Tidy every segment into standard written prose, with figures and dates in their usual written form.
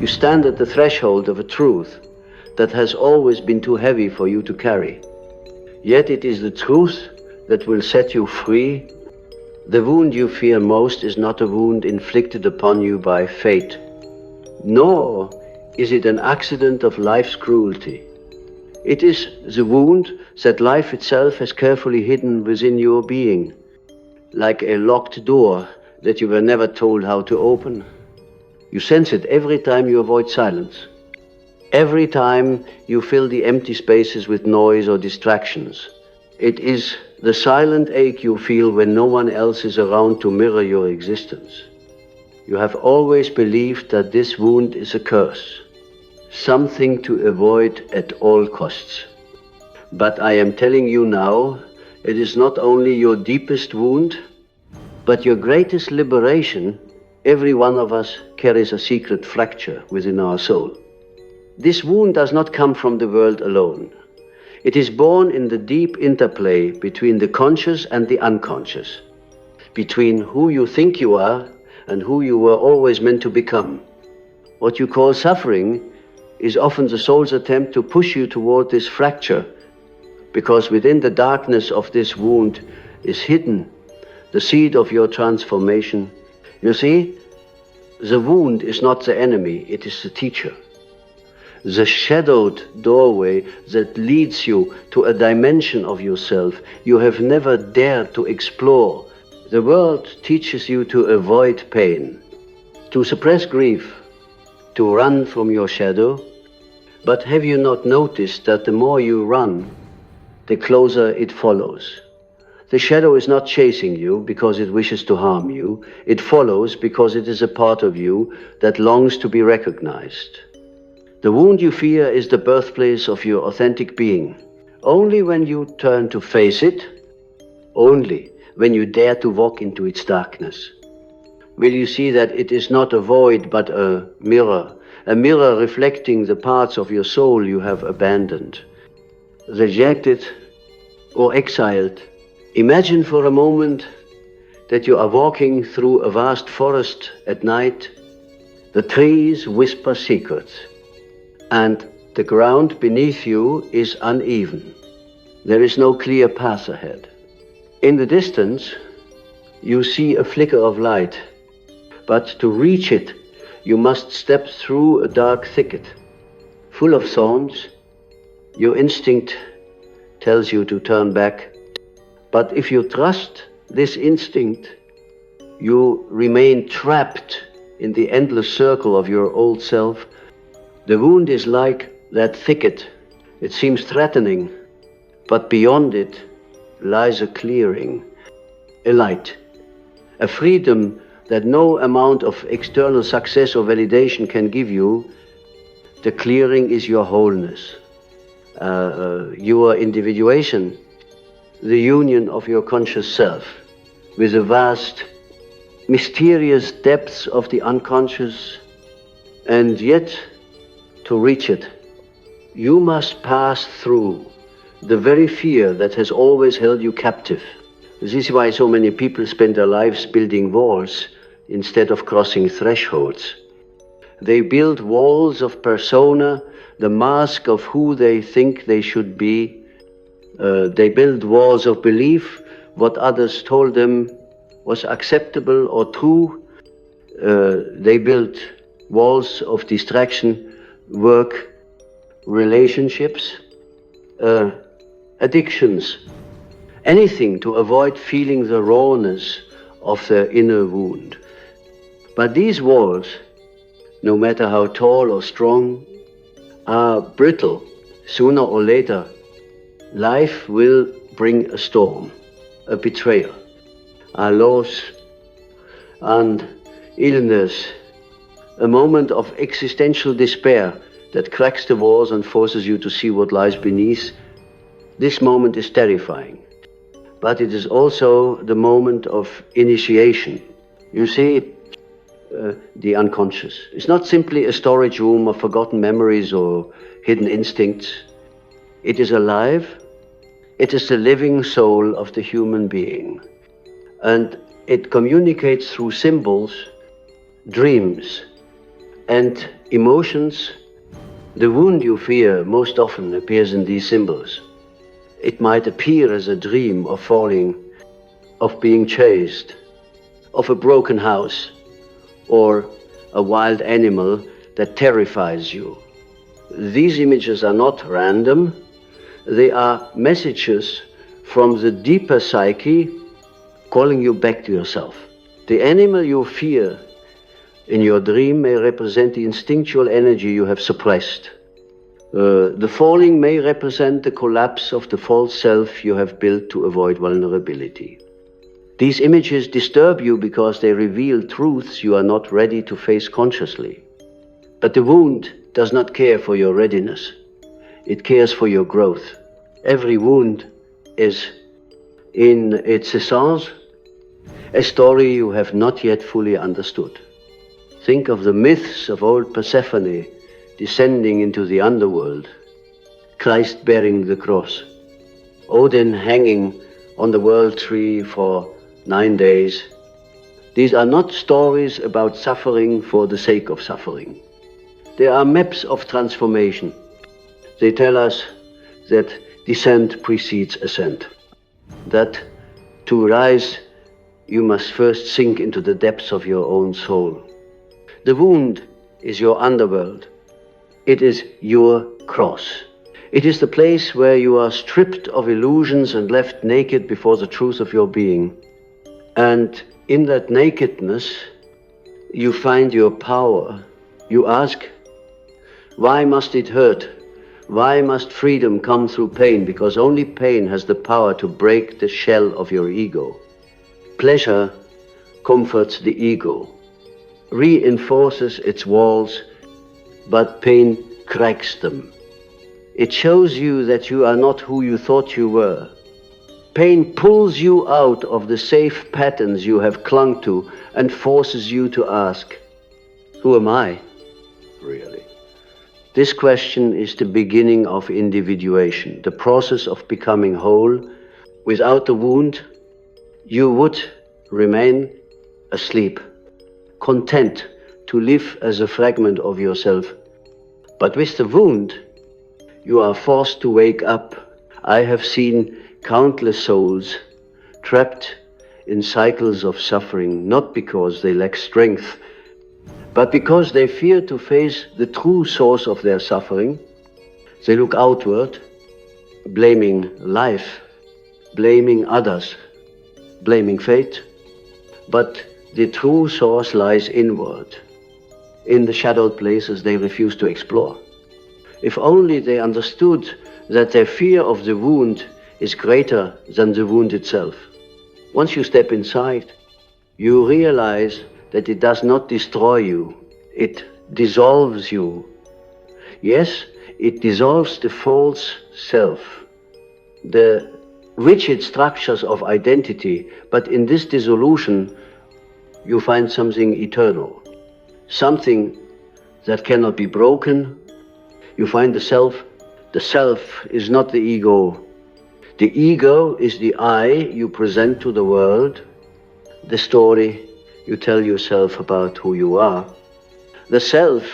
You stand at the threshold of a truth that has always been too heavy for you to carry. Yet it is the truth that will set you free. The wound you fear most is not a wound inflicted upon you by fate, nor is it an accident of life's cruelty. It is the wound that life itself has carefully hidden within your being, like a locked door that you were never told how to open. You sense it every time you avoid silence, every time you fill the empty spaces with noise or distractions. It is the silent ache you feel when no one else is around to mirror your existence. You have always believed that this wound is a curse, something to avoid at all costs. But I am telling you now, it is not only your deepest wound, but your greatest liberation. Every one of us carries a secret fracture within our soul. This wound does not come from the world alone. It is born in the deep interplay between the conscious and the unconscious, between who you think you are and who you were always meant to become. What you call suffering is often the soul's attempt to push you toward this fracture, because within the darkness of this wound is hidden the seed of your transformation. You see, the wound is not the enemy, it is the teacher. The shadowed doorway that leads you to a dimension of yourself you have never dared to explore. The world teaches you to avoid pain, to suppress grief, to run from your shadow. But have you not noticed that the more you run, the closer it follows? The shadow is not chasing you because it wishes to harm you. It follows because it is a part of you that longs to be recognized. The wound you fear is the birthplace of your authentic being. Only when you turn to face it, only when you dare to walk into its darkness, will you see that it is not a void but a mirror reflecting the parts of your soul you have abandoned, rejected, or exiled. Imagine for a moment that you are walking through a vast forest at night. The trees whisper secrets, and the ground beneath you is uneven. There is no clear path ahead. In the distance, you see a flicker of light, but to reach it, you must step through a dark thicket, full of thorns. Your instinct tells you to turn back, but if you trust this instinct, you remain trapped in the endless circle of your old self. The wound is like that thicket. It seems threatening, but beyond it lies a clearing, a light, a freedom that no amount of external success or validation can give you. The clearing is your wholeness, your individuation, the union of your conscious self with the vast, mysterious depths of the unconscious. And yet, to reach it, you must pass through the very fear that has always held you captive. This is why so many people spend their lives building walls instead of crossing thresholds. They build walls of persona, the mask of who they think they should be. They build walls of belief, what others told them was acceptable or true. They build walls of distraction, work, relationships, addictions, anything to avoid feeling the rawness of their inner wound. But these walls, no matter how tall or strong, are brittle. Sooner or later, life will bring a storm, a betrayal, a loss, and illness, a moment of existential despair that cracks the walls and forces you to see what lies beneath. This moment is terrifying, but it is also the moment of initiation. You see, the unconscious is not simply a storage room of forgotten memories or hidden instincts. It is alive. It is the living soul of the human being, and it communicates through symbols, dreams, and Emotions, the wound you fear most often appears in these symbols. It might appear as a dream of falling, of being chased, of a broken house, or a wild animal that terrifies you. These images are not random. They are messages from the deeper psyche calling you back to yourself. The animal you fear in your dream may represent the instinctual energy you have suppressed. The falling may represent the collapse of the false self you have built to avoid vulnerability. These images disturb you because they reveal truths you are not ready to face consciously. But the wound does not care for your readiness. It cares for your growth. Every wound is, in its essence, a story you have not yet fully understood. Think of the myths of old Persephone descending into the underworld, Christ bearing the cross, Odin hanging on the world tree for 9 days. These are not stories about suffering for the sake of suffering. They are maps of transformation. They tell us that descent precedes ascent, that to rise you must first sink into the depths of your own soul. The wound is your underworld. It is your cross. It is the place where you are stripped of illusions and left naked before the truth of your being. And in that nakedness, you find your power. You ask, why must it hurt? Why must freedom come through pain? Because only pain has the power to break the shell of your ego. Pleasure comforts the ego, reinforces its walls, but pain cracks them. It shows you that you are not who you thought you were. Pain pulls you out of the safe patterns you have clung to and forces you to ask, who am I, really? This question is the beginning of individuation, the process of becoming whole. Without the wound, you would remain asleep, content to live as a fragment of yourself. But with the wound, you are forced to wake up. I have seen countless souls trapped in cycles of suffering, not because they lack strength, but because they fear to face the true source of their suffering. They look outward, blaming life, blaming others, blaming fate. But the true source lies inward, in the shadowed places they refuse to explore. If only they understood that their fear of the wound is greater than the wound itself. Once you step inside, you realize that it does not destroy you, it dissolves you. Yes, it dissolves the false self, the rigid structures of identity, but in this dissolution, you find something eternal, something that cannot be broken. You find the self. The self is not the ego. The ego is the I you present to the world, the story you tell yourself about who you are. The self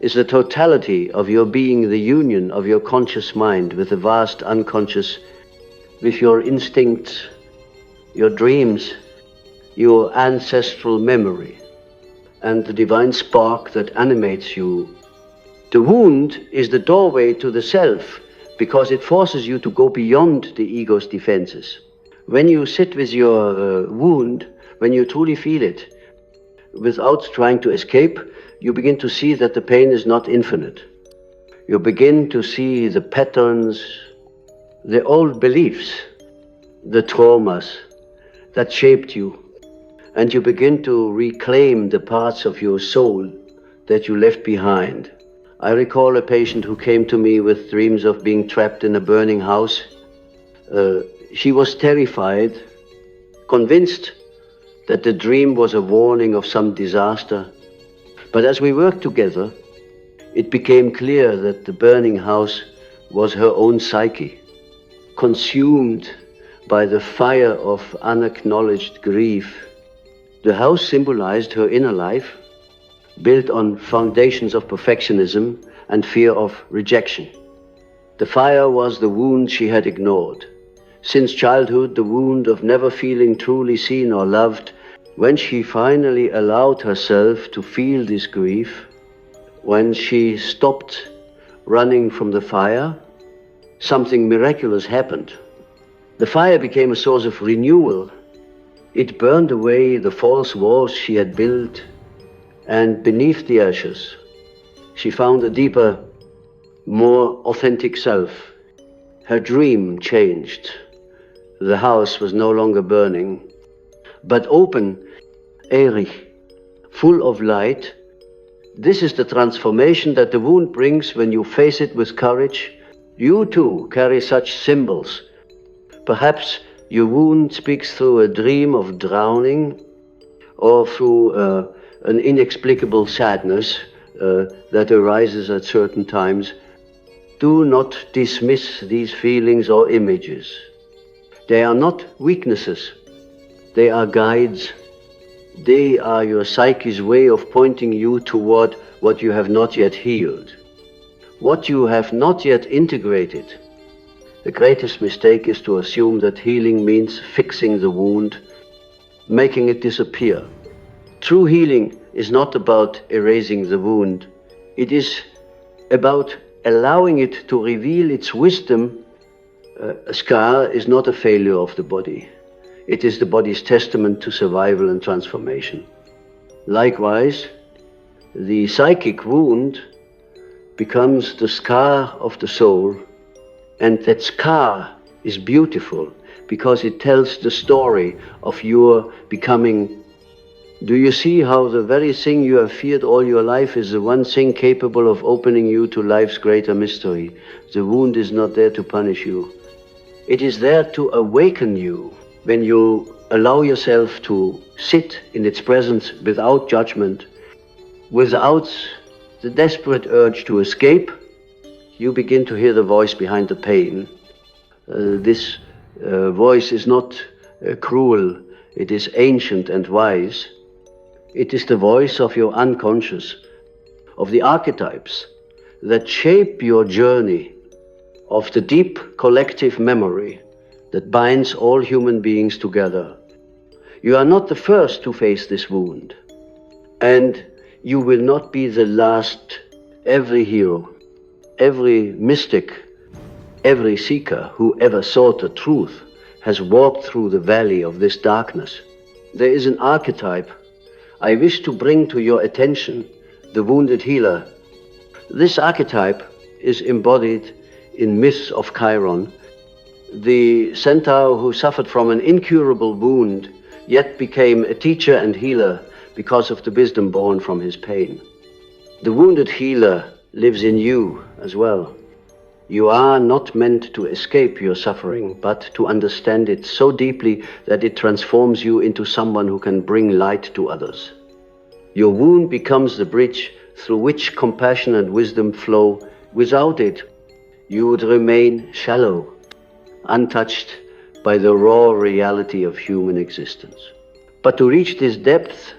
is the totality of your being, the union of your conscious mind with the vast unconscious, with your instincts, your dreams, your ancestral memory, and the divine spark that animates you. The wound is the doorway to the self, because it forces you to go beyond the ego's defenses. When you sit with your wound, when you truly feel it, without trying to escape, you begin to see that the pain is not infinite. You begin to see the patterns, the old beliefs, the traumas that shaped you, and you begin to reclaim the parts of your soul that you left behind. I recall a patient who came to me with dreams of being trapped in a burning house. She was terrified, convinced that the dream was a warning of some disaster. But as we worked together, it became clear that the burning house was her own psyche, consumed by the fire of unacknowledged grief. The house symbolized her inner life, built on foundations of perfectionism and fear of rejection. The fire was the wound she had ignored. Since childhood, the wound of never feeling truly seen or loved. When she finally allowed herself to feel this grief, when she stopped running from the fire, something miraculous happened. The fire became a source of renewal. It burned away the false walls she had built, and beneath the ashes, she found a deeper, more authentic self. Her dream changed. The house was no longer burning, but open, airy, full of light. This is the transformation that the wound brings when you face it with courage. You too carry such symbols. Perhaps your wound speaks through a dream of drowning or through an inexplicable sadness that arises at certain times. Do not dismiss these feelings or images. They are not weaknesses. They are guides. They are your psyche's way of pointing you toward what you have not yet healed, what you have not yet integrated. The greatest mistake is to assume that healing means fixing the wound, making it disappear. True healing is not about erasing the wound. It is about allowing it to reveal its wisdom. A scar is not a failure of the body. It is the body's testament to survival and transformation. Likewise, the psychic wound becomes the scar of the soul, and that scar is beautiful because it tells the story of your becoming. Do you see how the very thing you have feared all your life is the one thing capable of opening you to life's greater mystery? The wound is not there to punish you. It is there to awaken you. When you allow yourself to sit in its presence without judgment, without the desperate urge to escape, you begin to hear the voice behind the pain. This voice is not cruel, it is ancient and wise. It is the voice of your unconscious, of the archetypes that shape your journey, of the deep collective memory that binds all human beings together. You are not the first to face this wound, and you will not be the last. Every hero, every mystic, every seeker who ever sought the truth has walked through the valley of this darkness. There is an archetype I wish to bring to your attention, the wounded healer. This archetype is embodied in myths of Chiron, the centaur who suffered from an incurable wound, yet became a teacher and healer because of the wisdom born from his pain. The wounded healer lives in you as well. You are not meant to escape your suffering, but to understand it so deeply that it transforms you into someone who can bring light to others. Your wound becomes the bridge through which compassion and wisdom flow. Without it, you would remain shallow, untouched by the raw reality of human existence. But to reach this depth,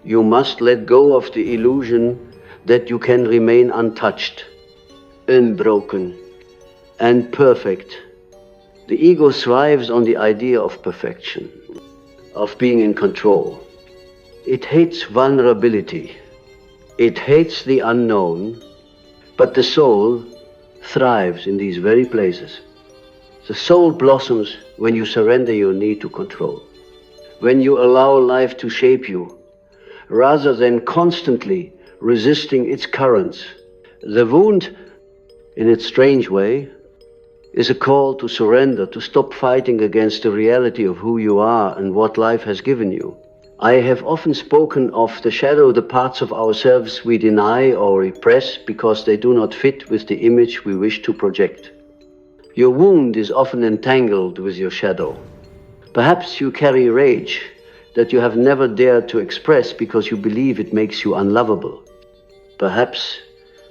you must let go of the illusion that you can remain untouched, unbroken, and perfect. The ego thrives on the idea of perfection, of being in control. It hates vulnerability. It hates the unknown, but the soul thrives in these very places. The soul blossoms when you surrender your need to control, when you allow life to shape you, rather than constantly resisting its currents. The wound, in its strange way, is a call to surrender, to stop fighting against the reality of who you are and what life has given you. I have often spoken of the shadow, the parts of ourselves we deny or repress because they do not fit with the image we wish to project. Your wound is often entangled with your shadow. Perhaps you carry rage that you have never dared to express because you believe it makes you unlovable. Perhaps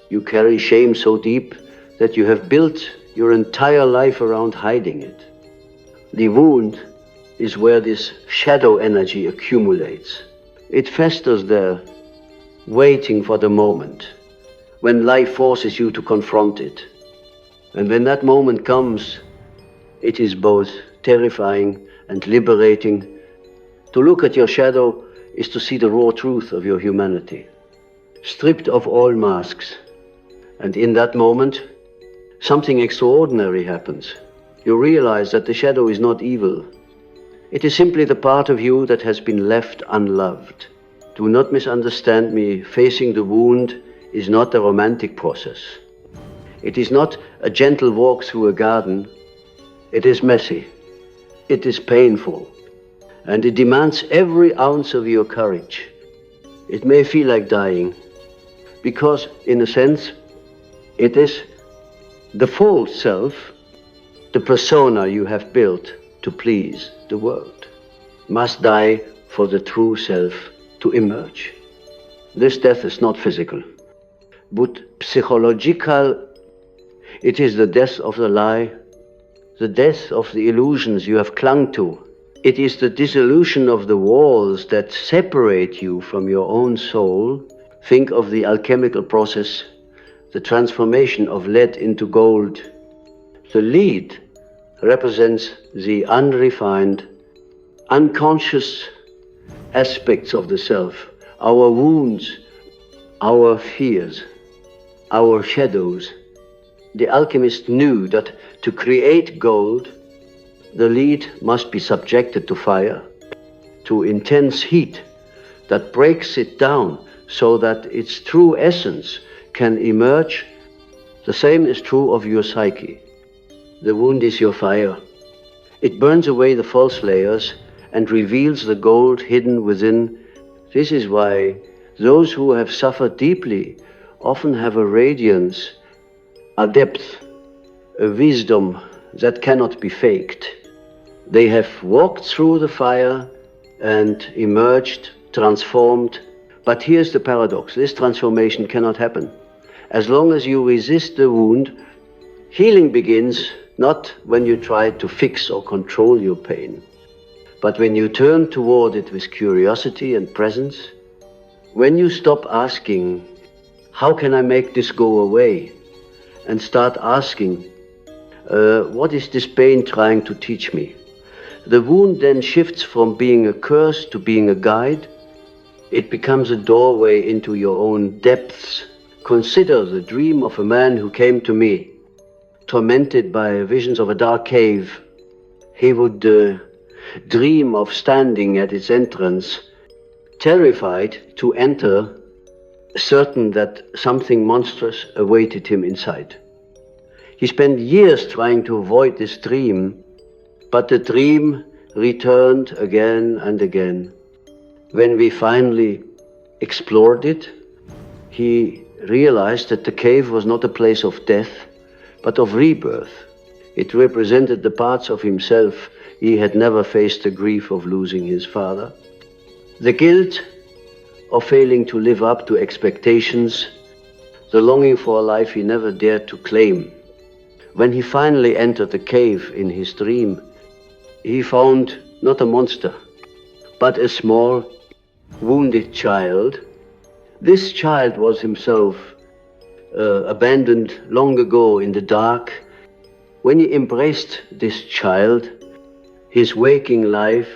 you carry shame so deep that you have built your entire life around hiding it. The wound is where this shadow energy accumulates. It festers there waiting for the moment when life forces you to confront it. And when that moment comes, it is both terrifying and liberating. To look at your shadow is to see the raw truth of your humanity, stripped of all masks. And in that moment, something extraordinary happens. You realize that the shadow is not evil. It is simply the part of you that has been left unloved. Do not misunderstand me. Facing the wound is not a romantic process. It is not a gentle walk through a garden. It is messy. It is painful. And it demands every ounce of your courage. It may feel like dying, because in a sense, it is the false self, the persona you have built to please the world, must die for the true self to emerge. This death is not physical, but psychological. It is the death of the lie, the death of the illusions you have clung to. It is the dissolution of the walls that separate you from your own soul. Think of the alchemical process, the transformation of lead into gold. The lead represents the unrefined, unconscious aspects of the self, our wounds, our fears, our shadows. The alchemist knew that to create gold, the lead must be subjected to fire, to intense heat that breaks it down so that its true essence can emerge. The same is true of your psyche. The wound is your fire. It burns away the false layers and reveals the gold hidden within. This is why those who have suffered deeply often have a radiance, a depth, a wisdom that cannot be faked. They have walked through the fire and emerged, transformed. But here's the paradox. This transformation cannot happen. As long as you resist the wound, healing begins not when you try to fix or control your pain, but when you turn toward it with curiosity and presence. When you stop asking, how can I make this go away? And start asking, what is this pain trying to teach me? The wound then shifts from being a curse to being a guide. It becomes a doorway into your own depths. Consider the dream of a man who came to me, tormented by visions of a dark cave. He would dream of standing at its entrance, terrified to enter, certain that something monstrous awaited him inside. He spent years trying to avoid this dream, but the dream returned again and again. When we finally explored it, he realized that the cave was not a place of death, but of rebirth. It represented the parts of himself he had never faced, the grief of losing his father, the guilt of failing to live up to expectations, the longing for a life he never dared to claim. When he finally entered the cave in his dream, he found not a monster, but a small, wounded child. This child was himself abandoned long ago in the dark. When he embraced this child, his waking life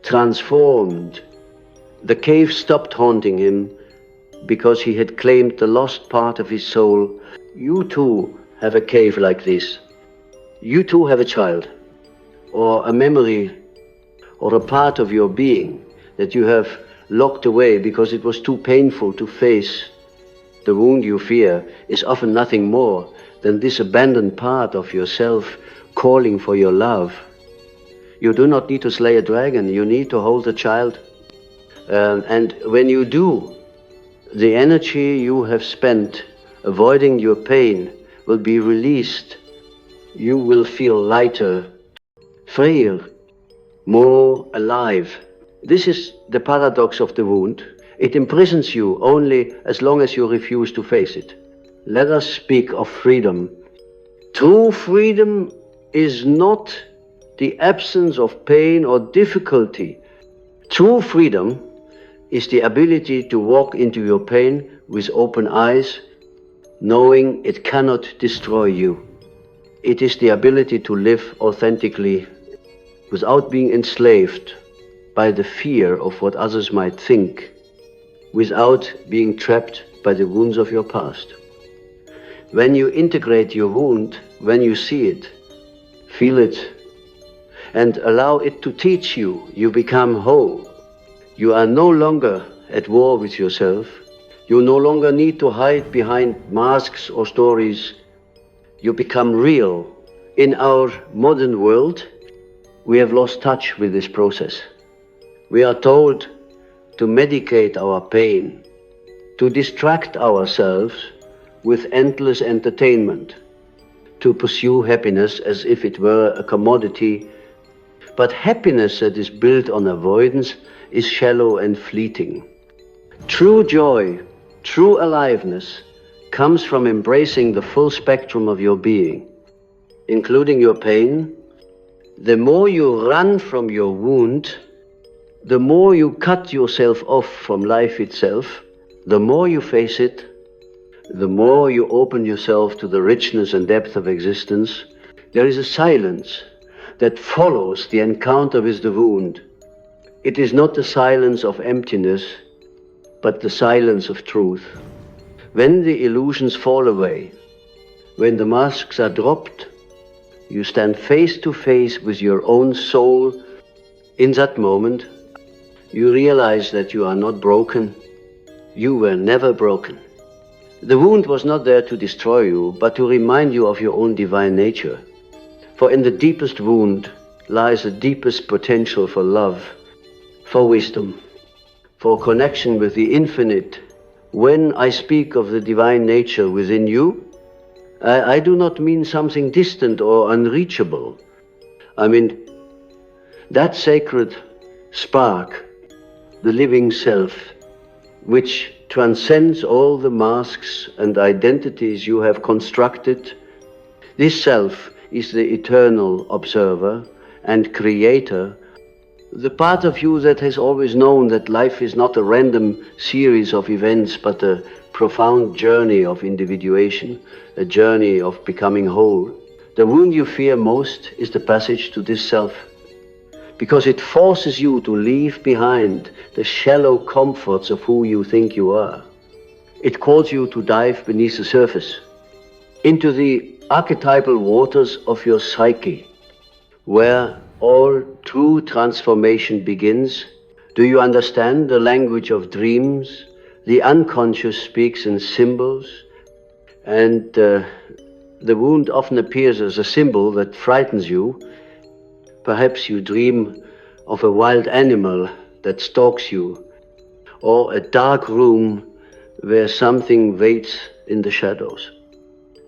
transformed. The cave stopped haunting him because he had claimed the lost part of his soul. You too have a cave like this. You too have a child, or a memory, or a part of your being that you have locked away because it was too painful to face. The wound you fear is often nothing more than this abandoned part of yourself calling for your love. You do not need to slay a dragon, you need to hold a child. And when you do, the energy you have spent avoiding your pain will be released. You will feel lighter, freer, more alive. This is the paradox of the wound. It imprisons you only as long as you refuse to face it. Let us speak of freedom. True freedom is not the absence of pain or difficulty. True freedom is the ability to walk into your pain with open eyes, knowing it cannot destroy you. It is the ability to live authentically without being enslaved by the fear of what others might think, without being trapped by the wounds of your past. When you integrate your wound, when you see it, feel it, and allow it to teach you, you become whole. You are no longer at war with yourself. You no longer need to hide behind masks or stories. You become real. In our modern world, we have lost touch with this process. We are told to medicate our pain, to distract ourselves with endless entertainment, to pursue happiness as if it were a commodity. But happiness that is built on avoidance is shallow and fleeting. True joy, true aliveness comes from embracing the full spectrum of your being, including your pain. The more you run from your wound, the more you cut yourself off from life itself, the more you face it, the more you open yourself to the richness and depth of existence. There is a silence that follows the encounter with the wound. It is not the silence of emptiness, but the silence of truth. When the illusions fall away, when the masks are dropped, you stand face to face with your own soul. In that moment, you realize that you are not broken. You were never broken. The wound was not there to destroy you, but to remind you of your own divine nature. For in the deepest wound lies the deepest potential for love, for wisdom, for connection with the infinite. When I speak of the divine nature within you, I do not mean something distant or unreachable. I mean that sacred spark, the living self, which transcends all the masks and identities you have constructed. This self is the eternal observer and creator, the part of you that has always known that life is not a random series of events, but a profound journey of individuation, a journey of becoming whole. The wound you fear most is the passage to this self, because it forces you to leave behind the shallow comforts of who you think you are. It calls you to dive beneath the surface, into the archetypal waters of your psyche, where all true transformation begins. Do you understand the language of dreams? The unconscious speaks in symbols, and the wound often appears as a symbol that frightens you. Perhaps you dream of a wild animal that stalks you, or a dark room where something waits in the shadows.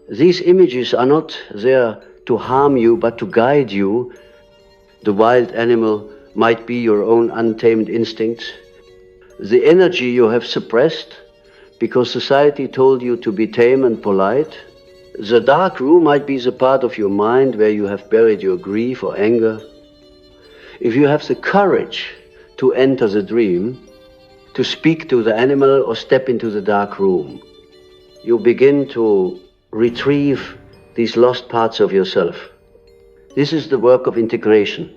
These images are not there to harm you, but to guide you. The wild animal might be your own untamed instincts, the energy you have suppressed because society told you to be tame and polite. The dark room might be the part of your mind where you have buried your grief or anger. If you have the courage to enter the dream, to speak to the animal or step into the dark room, you begin to retrieve these lost parts of yourself. This is the work of integration,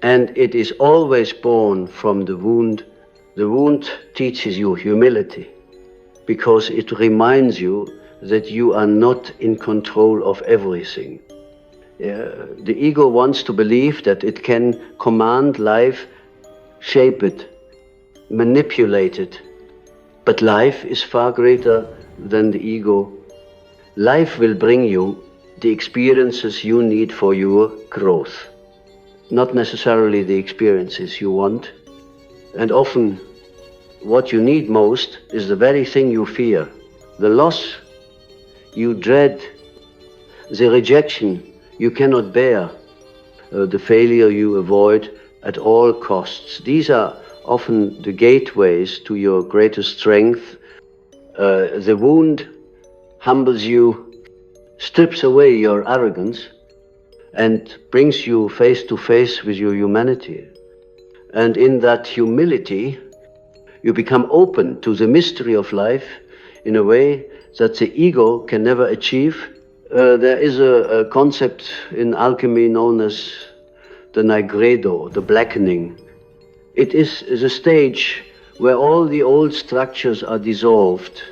and it is always born from the wound. The wound teaches you humility, because it reminds you that you are not in control of everything. The ego wants to believe that it can command life, shape it, manipulate it. But life is far greater than the ego. Life will bring you the experiences you need for your growth, not necessarily the experiences you want. And often what you need most is the very thing you fear, the loss you dread, the rejection you cannot bear, the failure you avoid at all costs. These are often the gateways to your greatest strength. The wound humbles you, strips away your arrogance, and brings you face to face with your humanity. And in that humility, You become open to the mystery of life in a way that the ego can never achieve. There is a concept in alchemy known as the nigredo, the blackening. It is a stage where all the old structures are dissolved,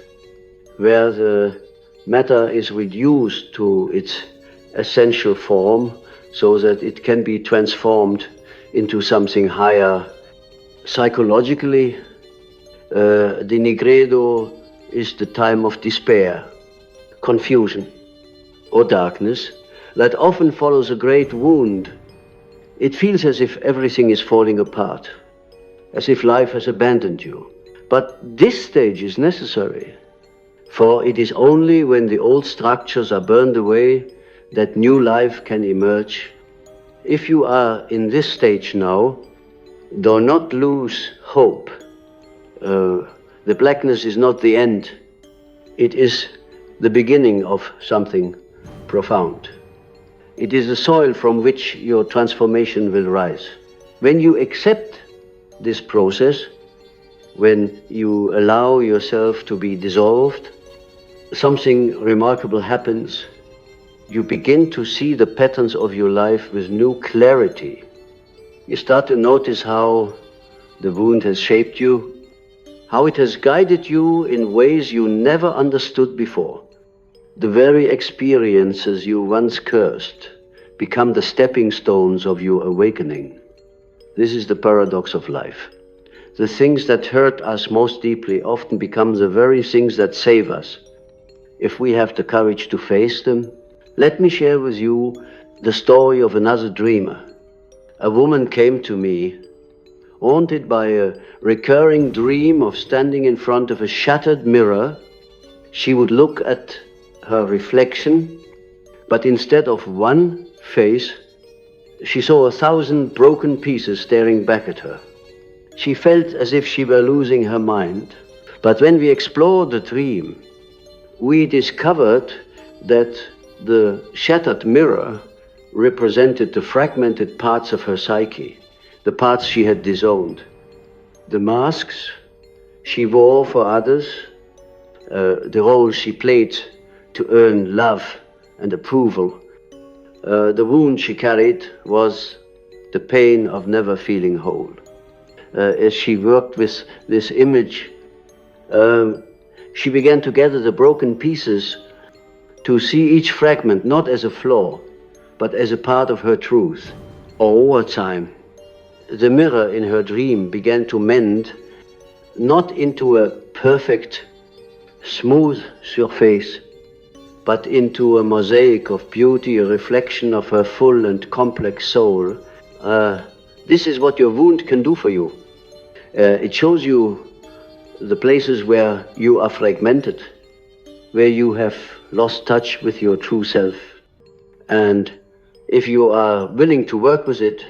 where the matter is reduced to its essential form so that it can be transformed into something higher. Psychologically, the nigredo is the time of despair, confusion, or darkness that often follows a great wound. It feels as if everything is falling apart, as if life has abandoned you. But this stage is necessary, for it is only when the old structures are burned away that new life can emerge. If you are in this stage now, do not lose hope. The blackness is not the end. It is the beginning of something profound. It is the soil from which your transformation will rise. When you accept this process, when you allow yourself to be dissolved, something remarkable happens. You begin to see the patterns of your life with new clarity. You start to notice how the wound has shaped you, how it has guided you in ways you never understood before. The very experiences you once cursed become the stepping stones of your awakening. This is the paradox of life. The things that hurt us most deeply often become the very things that save us, if we have the courage to face them. Let me share with you the story of another dreamer. A woman came to me, haunted by a recurring dream of standing in front of a shattered mirror. She would look at her reflection, but instead of one face, she saw 1,000 broken pieces staring back at her. She felt as if she were losing her mind. But when we explored the dream, we discovered that the shattered mirror represented the fragmented parts of her psyche, the parts she had disowned, the masks she wore for others, the role she played to earn love and approval. The wound she carried was the pain of never feeling whole. As she worked with this image, she began to gather the broken pieces to see each fragment not as a flaw, but as a part of her truth. Over time, the mirror in her dream began to mend, not into a perfect, smooth surface, but into a mosaic of beauty, a reflection of her full and complex soul. This is what your wound can do for you. It shows you the places where you are fragmented, where you have lost touch with your true self. And if you are willing to work with it,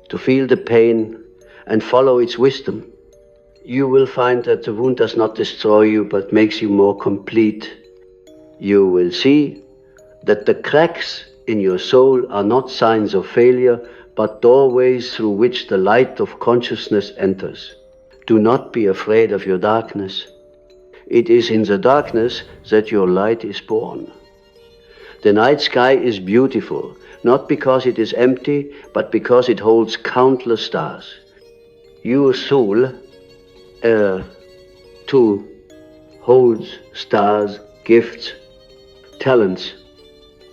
to feel the pain and follow its wisdom, you will find that the wound does not destroy you, but makes you more complete. You will see that the cracks in your soul are not signs of failure, but doorways through which the light of consciousness enters. Do not be afraid of your darkness. It is in the darkness that your light is born. The night sky is beautiful, not because it is empty, but because it holds countless stars. Your soul, too, holds stars, gifts, talents,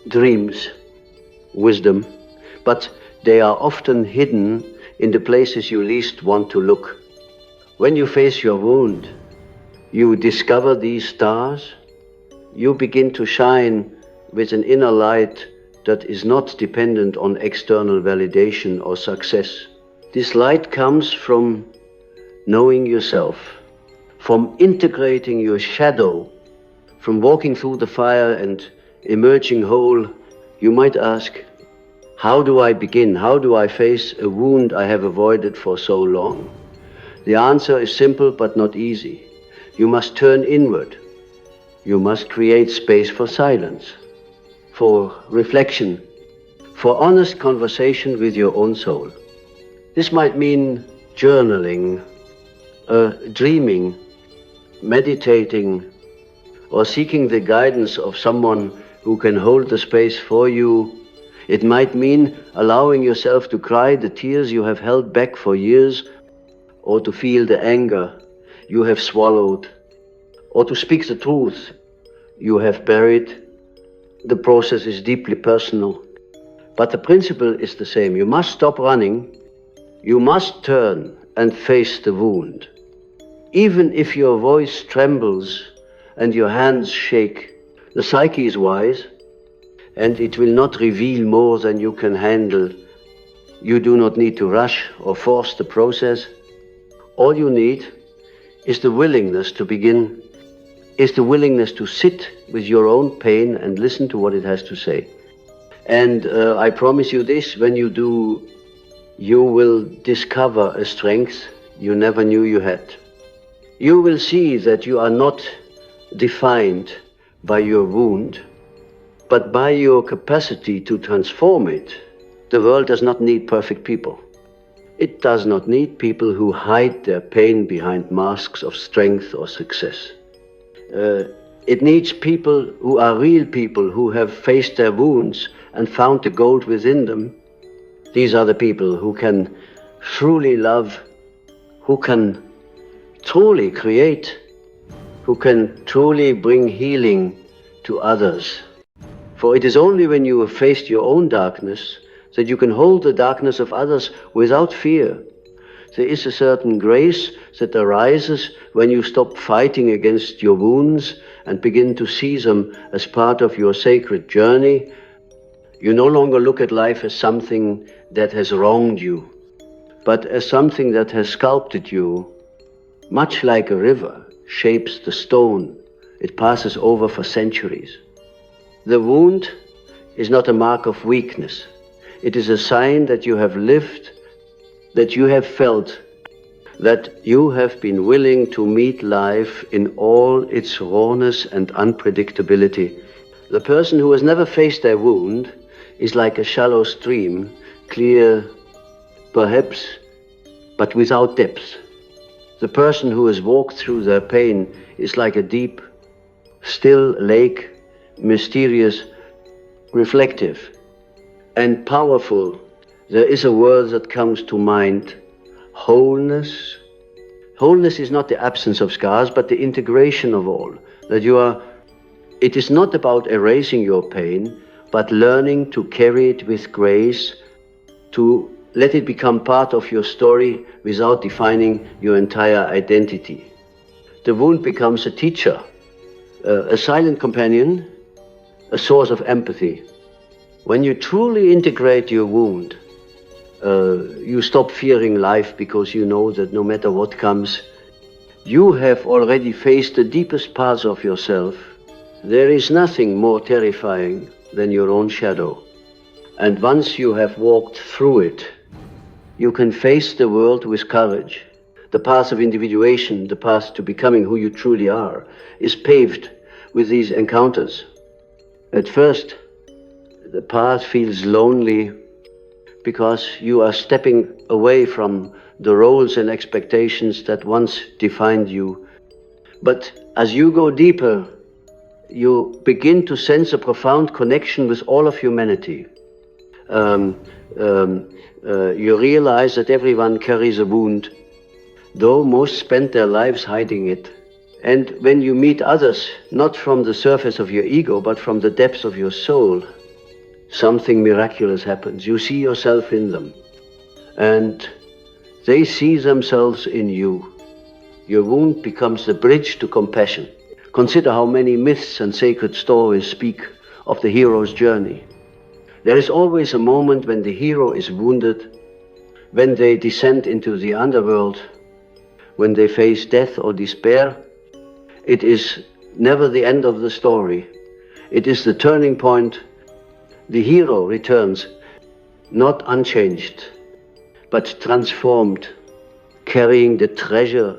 dreams, wisdom, but they are often hidden in the places you least want to look. When you face your wound, you discover these stars, you begin to shine with an inner light that is not dependent on external validation or success. This light comes from knowing yourself, from integrating your shadow, from walking through the fire and emerging whole. You might ask, how do I begin? How do I face a wound I have avoided for so long? The answer is simple but not easy. You must turn inward. You must create space for silence, for reflection, for honest conversation with your own soul. This might mean journaling, dreaming, meditating, or seeking the guidance of someone who can hold the space for you. It might mean allowing yourself to cry the tears you have held back for years, or to feel the anger you have swallowed, or to speak the truth you have buried. The process is deeply personal, but the principle is the same. You must stop running. You must turn and face the wound. Even if your voice trembles and your hands shake, the psyche is wise, and it will not reveal more than you can handle. You do not need to rush or force the process. All you need is the willingness to begin, is the willingness to sit with your own pain and listen to what it has to say. And I promise you this, when you do, you will discover a strength you never knew you had. You will see that you are not defined by your wound, but by your capacity to transform it. The world does not need perfect people. It does not need people who hide their pain behind masks of strength or success. It needs people who are real people, who have faced their wounds and found the gold within them. These are the people who can truly love, who can truly create, who can truly bring healing to others. For it is only when you have faced your own darkness that you can hold the darkness of others without fear. There is a certain grace that arises when you stop fighting against your wounds and begin to see them as part of your sacred journey. You no longer look at life as something that has wronged you, but as something that has sculpted you. Much like a river shapes the stone it passes over for centuries. The wound is not a mark of weakness. It is a sign that you have lived, that you have felt, that you have been willing to meet life in all its rawness and unpredictability. The person who has never faced their wound is like a shallow stream, clear, perhaps, but without depth. The person who has walked through their pain is like a deep, still lake, mysterious, reflective, and powerful. There is a word that comes to mind: wholeness. Wholeness is not the absence of scars, but the integration of all. It is not about erasing your pain, but learning to carry it with grace, to let it become part of your story without defining your entire identity. The wound becomes a teacher, a silent companion, a source of empathy. When you truly integrate your wound, you stop fearing life, because you know that no matter what comes, you have already faced the deepest parts of yourself. There is nothing more terrifying than your own shadow. And once you have walked through it, you can face the world with courage. The path of individuation, the path to becoming who you truly are, is paved with these encounters. At first, the path feels lonely because you are stepping away from the roles and expectations that once defined you. But as you go deeper, you begin to sense a profound connection with all of humanity. You realize that everyone carries a wound, though most spend their lives hiding it. And when you meet others, not from the surface of your ego, but from the depths of your soul, something miraculous happens. You see yourself in them, and they see themselves in you. Your wound becomes the bridge to compassion. Consider how many myths and sacred stories speak of the hero's journey. There is always a moment when the hero is wounded, when they descend into the underworld, when they face death or despair. It is never the end of the story. It is the turning point. The hero returns, not unchanged, but transformed, carrying the treasure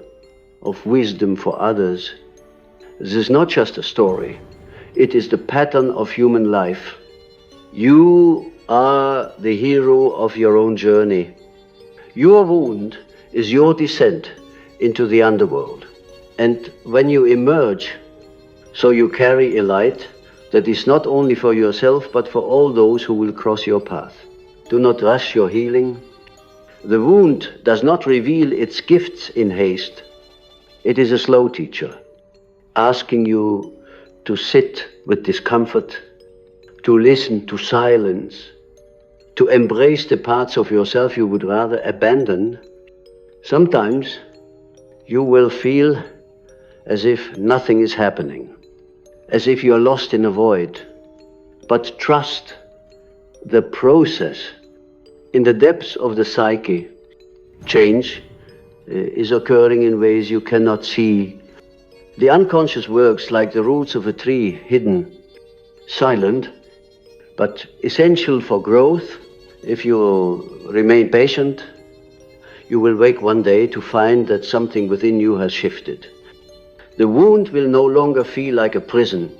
of wisdom for others. This is not just a story. It is the pattern of human life. You are the hero of your own journey. Your wound is your descent into the underworld. And when you emerge, so you carry a light that is not only for yourself, but for all those who will cross your path. Do not rush your healing. The wound does not reveal its gifts in haste. It is a slow teacher, asking you to sit with discomfort, to listen to silence, to embrace the parts of yourself you would rather abandon. Sometimes you will feel as if nothing is happening, as if you are lost in a void. But trust the process. In the depths of the psyche, change is occurring in ways you cannot see. The unconscious works like the roots of a tree, hidden, silent, but essential for growth. If you remain patient, you will wake one day to find that something within you has shifted. The wound will no longer feel like a prison,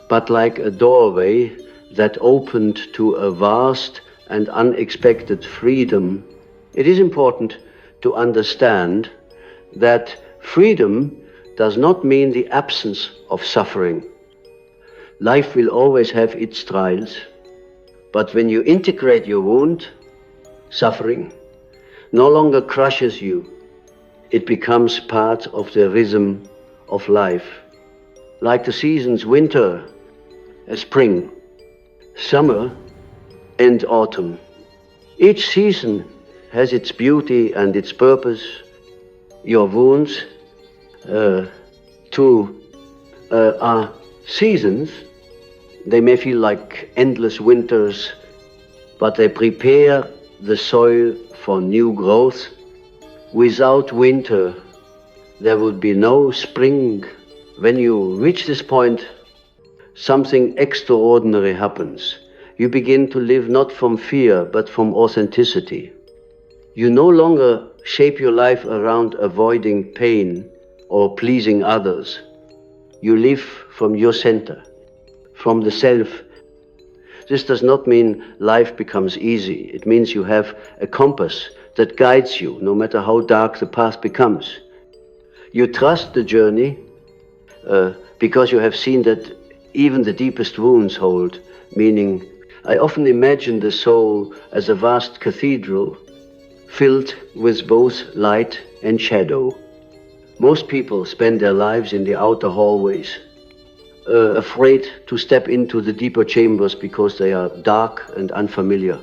but like a doorway that opened to a vast and unexpected freedom. It is important to understand that freedom does not mean the absence of suffering. Life will always have its trials, but when you integrate your wound, suffering no longer crushes you. It becomes part of the rhythm of life. Like the seasons, winter, spring, summer, and autumn. Each season has its beauty and its purpose. Your wounds are seasons. They may feel like endless winters, but they prepare the soil for new growth. Without winter, there would be no spring. When you reach this point, something extraordinary happens. You begin to live not from fear, but from authenticity. You no longer shape your life around avoiding pain or pleasing others. You live from your center, from the self. This does not mean life becomes easy. It means you have a compass that guides you, no matter how dark the path becomes. You trust the journey because you have seen that even the deepest wounds hold meaning. I often imagine the soul as a vast cathedral filled with both light and shadow. Most people spend their lives in the outer hallways, afraid to step into the deeper chambers because they are dark and unfamiliar.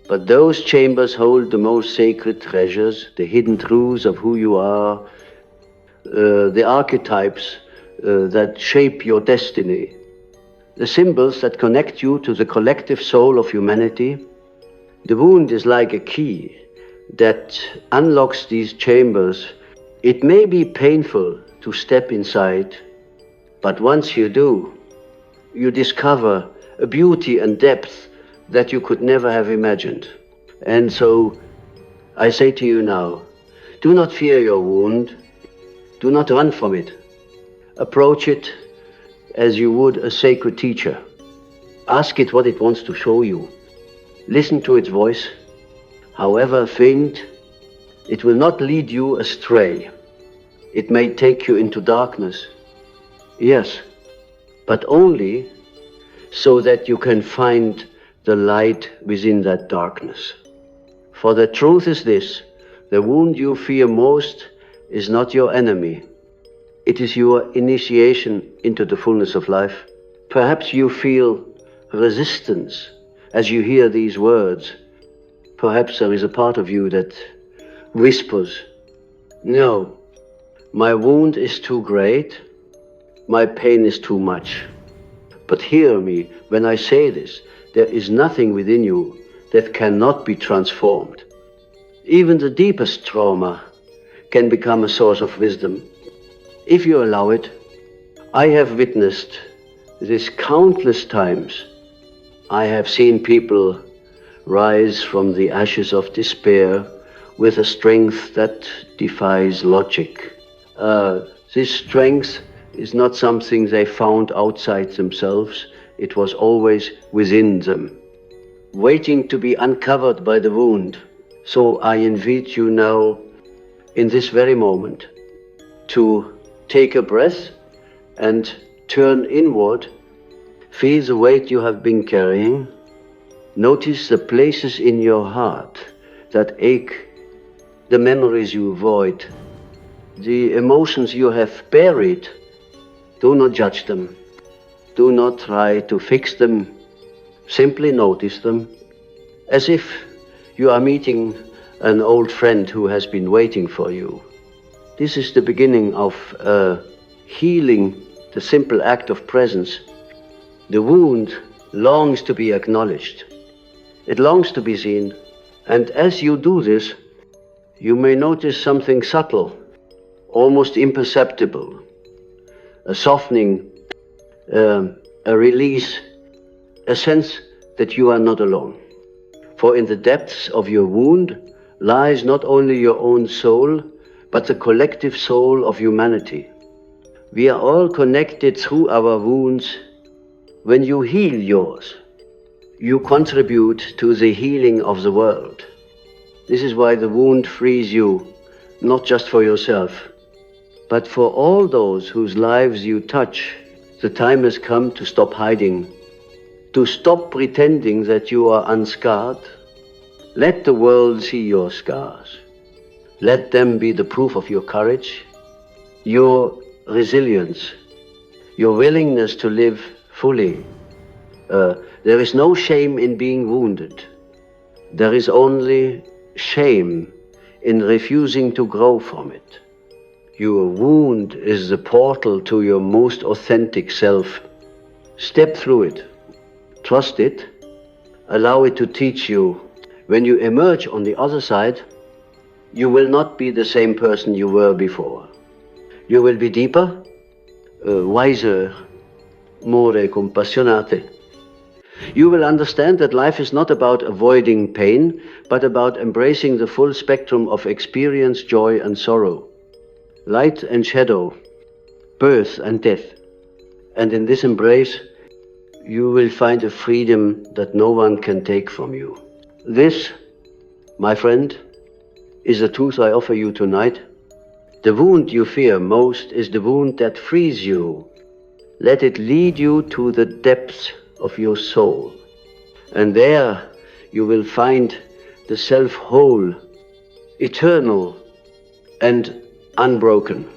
But those chambers hold the most sacred treasures, the hidden truths of who you are, the archetypes that shape your destiny, the symbols that connect you to the collective soul of humanity. The wound is like a key that unlocks these chambers. It may be painful to step inside, but once you do, you discover a beauty and depth that you could never have imagined. And so I say to you now, do not fear your wound. Do not run from it. Approach it as you would a sacred teacher. Ask it what it wants to show you. Listen to its voice. However faint, it will not lead you astray. It may take you into darkness, yes, but only so that you can find the light within that darkness. For the truth is this: the wound you fear most is not your enemy. It is your initiation into the fullness of life. Perhaps you feel resistance as you hear these words. Perhaps there is a part of you that whispers, "No, my wound is too great, my pain is too much." But hear me when I say this: there is nothing within you that cannot be transformed. Even the deepest trauma can become a source of wisdom, if you allow it. I have witnessed this countless times. I have seen people rise from the ashes of despair with a strength that defies logic. This strength is not something they found outside themselves. It was always within them, waiting to be uncovered by the wound. So I invite you now in this very moment to take a breath and turn inward. Feel the weight you have been carrying. Notice the places in your heart that ache, the memories you avoid, the emotions you have buried. Do not judge them. Do not try to fix them. Simply notice them, as if you are meeting an old friend who has been waiting for you. This is the beginning of healing, the simple act of presence. The wound longs to be acknowledged. It longs to be seen. And as you do this, you may notice something subtle, almost imperceptible, a softening, a release, a sense that you are not alone. For in the depths of your wound lies not only your own soul, but the collective soul of humanity. We are all connected through our wounds. When you heal yours, you contribute to the healing of the world. This is why the wound frees you, not just for yourself, but for all those whose lives you touch. The time has come to stop hiding, to stop pretending that you are unscarred. Let the world see your scars. Let them be the proof of your courage, your resilience, your willingness to live fully. There is no shame in being wounded. There is only shame in refusing to grow from it. Your wound is the portal to your most authentic self. Step through it. Trust it. Allow it to teach you. When you emerge on the other side, you will not be the same person you were before. You will be deeper, wiser, more compassionate. You will understand that life is not about avoiding pain, but about embracing the full spectrum of experience, joy and sorrow, light and shadow, birth and death. And in this embrace, you will find a freedom that no one can take from you. This, my friend, is the truth I offer you tonight. The wound you fear most is the wound that frees you. Let it lead you to the depths of your soul. And there you will find the self whole, eternal, and unbroken.